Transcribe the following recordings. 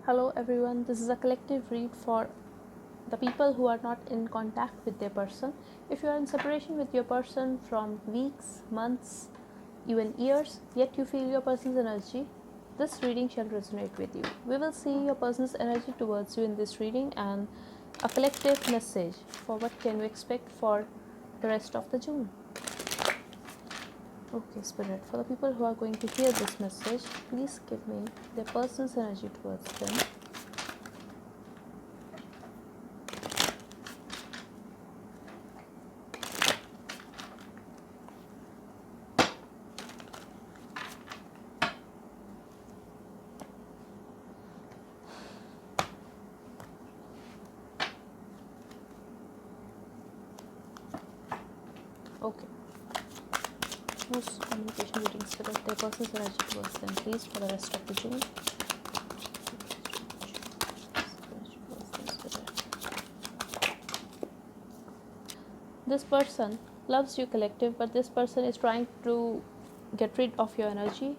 Hello everyone, this is a collective read for the people who are not in contact with their person. If you are in separation with your person from weeks, months, even years, yet you feel your person's energy, this reading shall resonate with you. We will see your person's energy towards you in this reading and a collective message for what can you expect for the rest of the June. Okay, Spirit, for the people who are going to hear this message, please give me their person's energy towards them. Okay. Most communication reading Spirit, their person's energy towards them, please, for the rest of the June. This person loves you, collective, but this person is trying to get rid of your energy.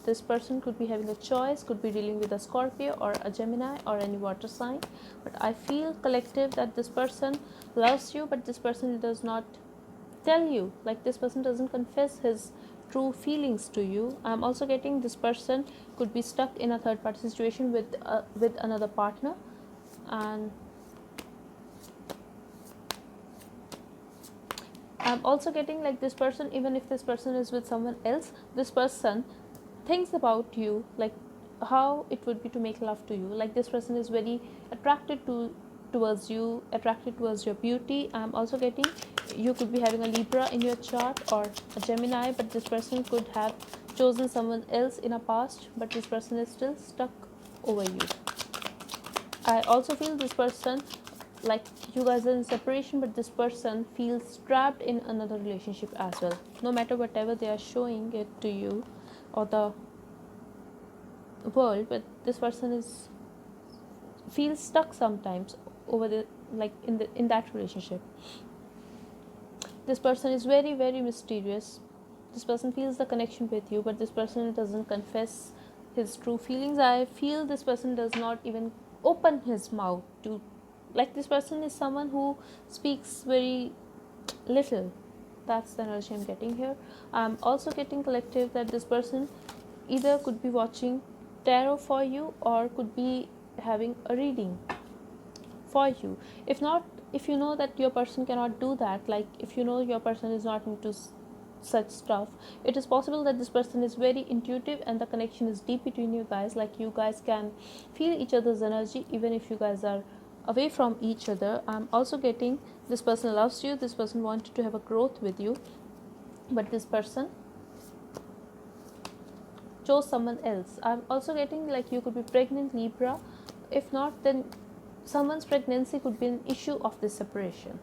This person could be having a choice, could be dealing with a Scorpio or a Gemini or any water sign. But I feel, collective, that this person loves you, but this person does not tell you, like this person doesn't confess his true feelings to you. I'm also getting this person could be stuck in a third party situation with another partner, and I'm also getting like this person, even if this person is with someone else, this person thinks about you, like how it would be to make love to you. Like this person is very attracted towards you, attracted towards your beauty. I'm also getting you could be having a Libra in your chart or a Gemini, but this person could have chosen someone else in a past, but this person is still stuck over you. I also feel this person, like you guys are in separation, but this person feels trapped in another relationship as well. No matter whatever they are showing it to you or the world, but this person is feels stuck sometimes over the like in that relationship. This person is very, very mysterious. This person feels the connection with you, but this person doesn't confess his true feelings. I feel this person does not even open his mouth to, like this person is someone who speaks very little. That's the energy I'm getting here. I'm also getting, collective, that this person either could be watching tarot for you or could be having a reading for you. If not, if you know that your person cannot do that, like if you know your person is not into such stuff, it is possible that this person is very intuitive and the connection is deep between you guys. Like you guys can feel each other's energy even if you guys are away from each other. I'm also getting this person loves you, this person wanted to have a growth with you, but this person chose someone else. I'm also getting like you could be pregnant, Libra. If not, then someone's pregnancy could be an issue of this separation,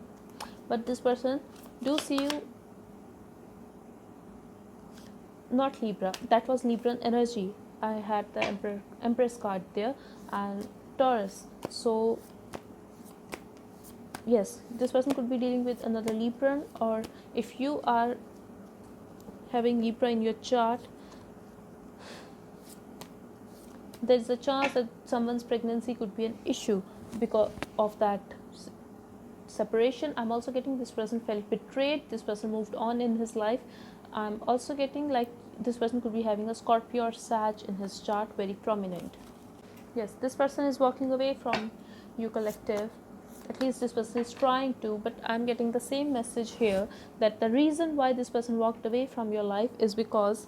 but this person do see you. Not Libra, that was Libran energy. I had the Empress card there, and Taurus. So yes, this person could be dealing with another Libran, or if you are having Libra in your chart, there's a chance that someone's pregnancy could be an issue because of that separation. I'm also getting this person felt betrayed, this person moved on in his life. I'm also getting like this person could be having a Scorpio or Sag in his chart, very prominent. Yes, this person is walking away from you, collective. At least this person is trying to, but I'm getting the same message here, that the reason why this person walked away from your life is because,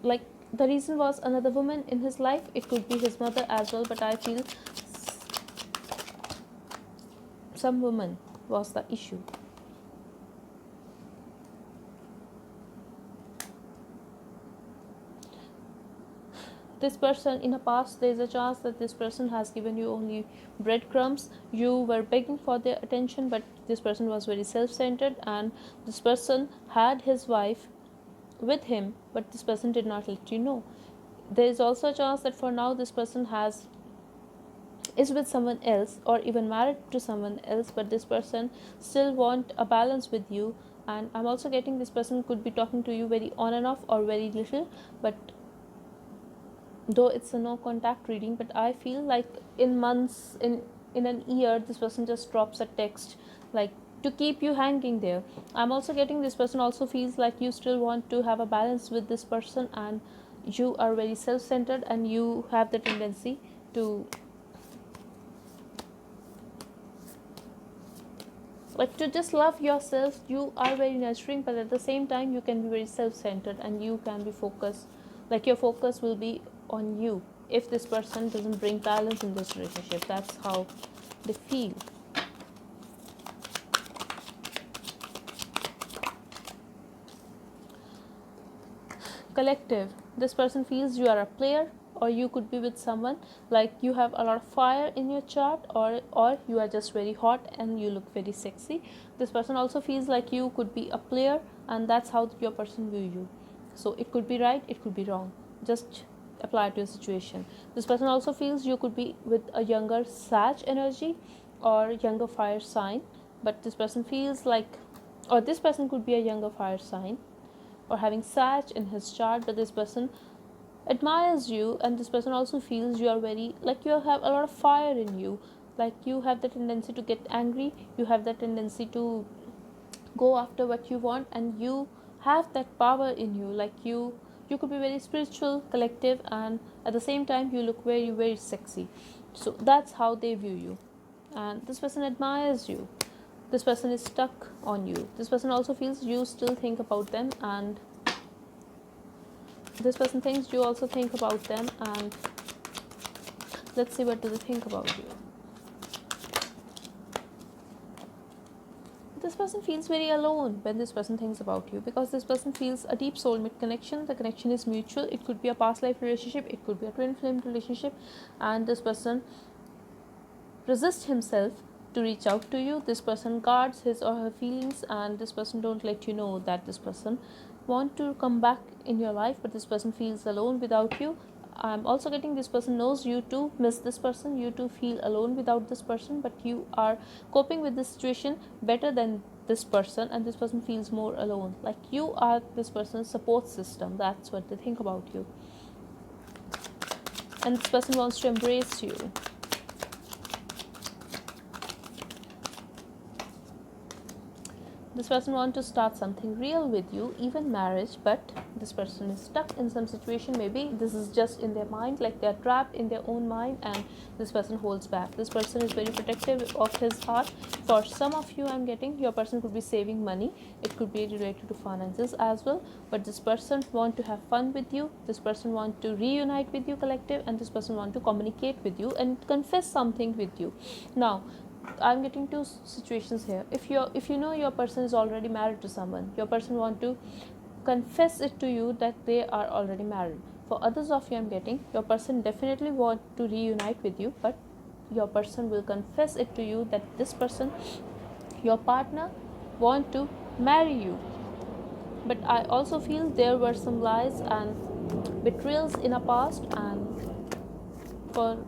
like, the reason was another woman in his life. It could be his mother as well, but I feel some woman was the issue. This person in the past, there's a chance that this person has given you only breadcrumbs. You were begging for their attention, but this person was very self-centered, and this person had his wife with him, but this person did not let you know. There is also a chance that for now this person is with someone else or even married to someone else, but this person still want a balance with you. And I'm also getting this person could be talking to you very on and off or very little, but though it's a no contact reading, but I feel like in months, in an year, this person just drops a text, like, to keep you hanging there. I'm also getting this person also feels like you still want to have a balance with this person, and you are very self-centered, and you have the tendency to, like, to just love yourself. You are very nurturing, but at the same time you can be very self-centered, and you can be focused, like your focus will be on you if this person doesn't bring balance in this relationship. That's how they feel. Collective, this person feels you are a player, or you could be with someone, like you have a lot of fire in your chart, or you are just very hot and you look very sexy. This person also feels like you could be a player, and that's how your person view you. So it could be right, it could be wrong, just apply to your situation. This person also feels you could be with a younger Sag energy or younger fire sign, but this person feels like, or this person could be a younger fire sign or having Sag in his chart, but this person admires you, and this person also feels you are very, like, you have a lot of fire in you, like you have the tendency to get angry, you have the tendency to go after what you want, and you have that power in you, like you could be very spiritual, collective, and at the same time you look very, very sexy. So that's how they view you, and this person admires you. This person is stuck on you. This person also feels you still think about them, and this person thinks you also think about them. And let's see, what do they think about you. This person feels very alone when this person thinks about you, because this person feels a deep soulmate connection. The connection is mutual. It could be a past life relationship, it could be a twin flame relationship, and this person resists himself to reach out to you. This person guards his or her feelings, and this person don't let you know that this person want to come back in your life, but this person feels alone without you. I'm also getting this person knows you to miss this person, you to feel alone without this person, but you are coping with this situation better than this person, and this person feels more alone, like you are this person's support system. That's what they think about you, and this person wants to embrace you. This person wants to start something real with you, even marriage, but this person is stuck in some situation. Maybe this is just in their mind, like they're trapped in their own mind, and this person holds back. This person is very protective of his heart. For some of you, I'm getting your person could be saving money. It could be related to finances as well, but this person want to have fun with you. This person want to reunite with you, collective, and this person want to communicate with you and confess something with you. Now, I'm getting two situations here. If you know your person is already married to someone, your person want to confess it to you that they are already married. For others of you, I'm getting your person definitely want to reunite with you, but your person will confess it to you that this person, your partner, want to marry you. But I also feel there were some lies and betrayals in a past, and for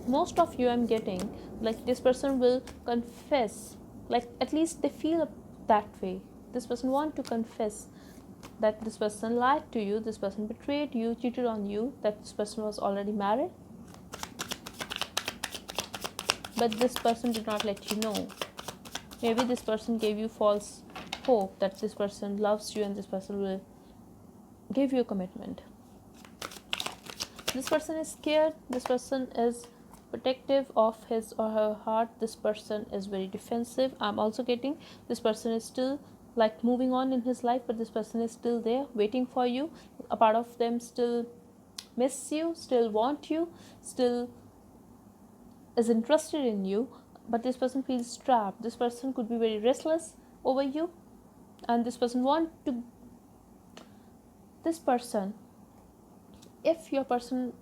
most of you, I'm getting like this person will confess, like at least they feel that way. This person want to confess that this person lied to you, this person betrayed you, cheated on you, that this person was already married, but this person did not let you know. Maybe this person gave you false hope that this person loves you and this person will give you a commitment. This person is scared. This person is protective of his or her heart. This person is very defensive. I'm also getting this person is still like moving on in his life, but this person is still there waiting for you. A part of them still miss you, still want you, still is interested in you, but this person feels trapped. This person could be very restless over you, and this person want to, this person, if your person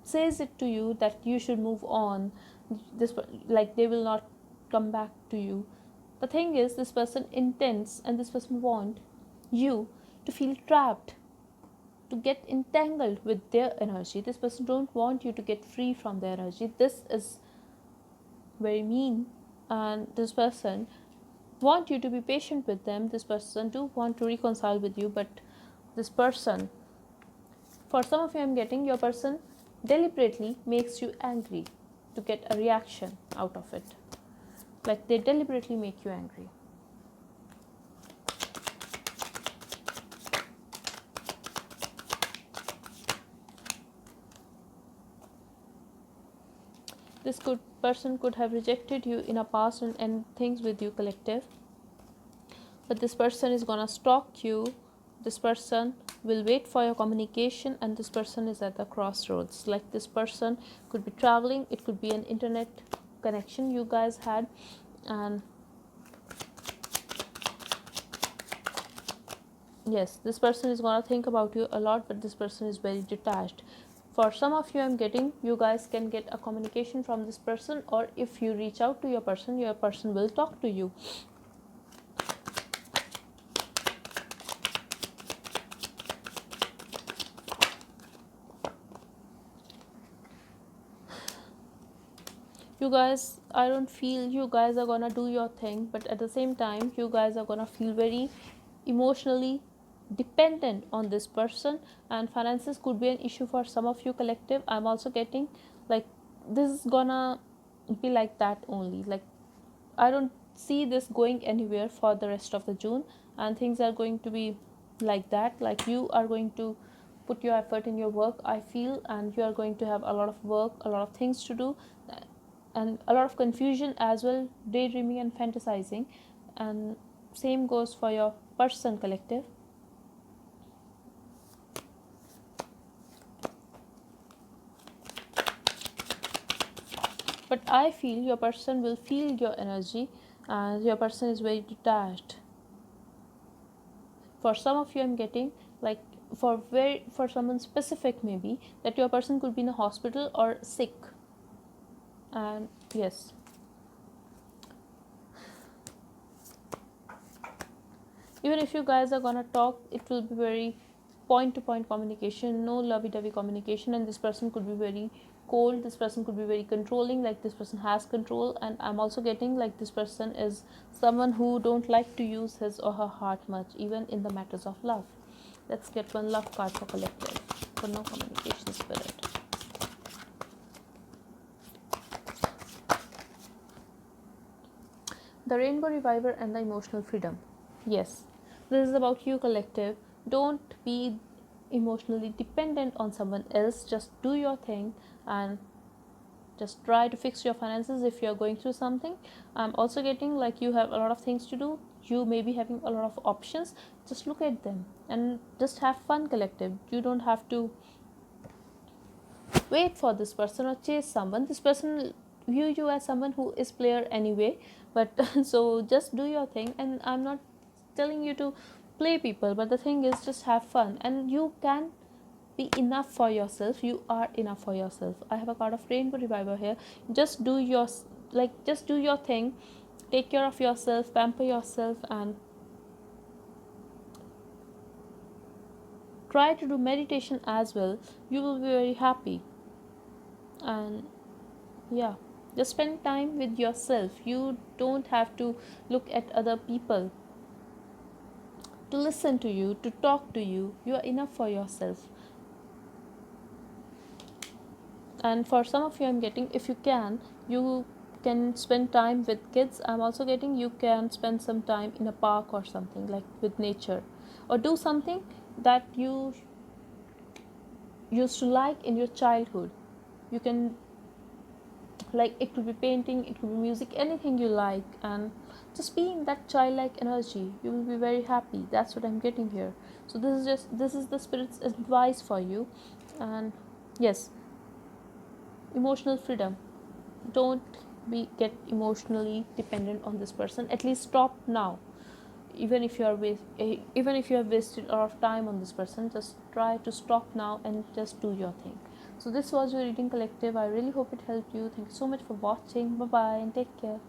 says it to you that you should move on, this, like, they will not come back to you. The thing is, this person intends and this person want you to feel trapped, to get entangled with their energy. This person don't want you to get free from their energy. This is very mean, and this person want you to be patient with them. This person do want to reconcile with you, but this person, For some of you, I'm getting your person deliberately makes you angry to get a reaction out of it. Like they deliberately make you angry. This person could have rejected you in a past and end things with you, collective. But this person is gonna stalk you. This person will wait for your communication, and this person is at the crossroads. Like this person could be traveling, it could be an internet connection you guys had, and yes, this person is gonna think about you a lot, but this person is very detached. For some of you, I'm getting you guys can get a communication from this person, or if you reach out to your person will talk to you. You guys, I don't feel you guys are gonna do your thing, but at the same time, you guys are gonna feel very emotionally dependent on this person, and finances could be an issue for some of you, collective. I'm also getting like this is gonna be like that only. Like I don't see this going anywhere for the rest of the June, and things are going to be like that. Like you are going to put your effort in your work, I feel, and you are going to have a lot of work, a lot of things to do, and a lot of confusion as well, daydreaming and fantasizing. And same goes for your person, collective. But I feel your person will feel your energy, and your person is very detached. For some of you, I'm getting like for someone specific, maybe that your person could be in a hospital or sick. And yes, even if you guys are gonna talk, it will be very point to point communication, no lovey-dovey communication, and this person could be very cold, this person could be very controlling, like this person has control. And I'm also getting like this person is someone who don't like to use his or her heart much, even in the matters of love. Let's get one love card for collective, for no communication spirit. The Rainbow Reviver and the Emotional Freedom. Yes, this is about you, collective. Don't be emotionally dependent on someone else. Just do your thing and just try to fix your finances if you're going through something. I'm also getting like you have a lot of things to do. You may be having a lot of options. Just look at them and just have fun, collective. You don't have to wait for this person or chase someone. This person view you as someone who is player anyway, but so just do your thing. And I'm not telling you to play people, but the thing is just have fun, and you can be enough for yourself. You are enough for yourself. I have a card of Rainbow Reviver here. Just do your just do your thing, take care of yourself, pamper yourself, and try to do meditation as well. You will be very happy. And yeah, just spend time with yourself. You don't have to look at other people to listen to you, to talk to you. You are enough for yourself. And for some of you, I'm getting if you can spend time with kids. I'm also getting you can spend some time in a park or something, like with nature, or do something that you used to like in your childhood. You can, like, it could be painting, it could be music, anything you like, and just be in that childlike energy. You will be very happy. That's what I'm getting here. So this is the spirit's advice for you. And yes, emotional freedom. Don't be get emotionally dependent on this person. At least stop now. Even if you are even if you have wasted a lot of time on this person, just try to stop now and just do your thing. So this was your reading, collective. I really hope it helped you. Thank you so much for watching. Bye bye and take care.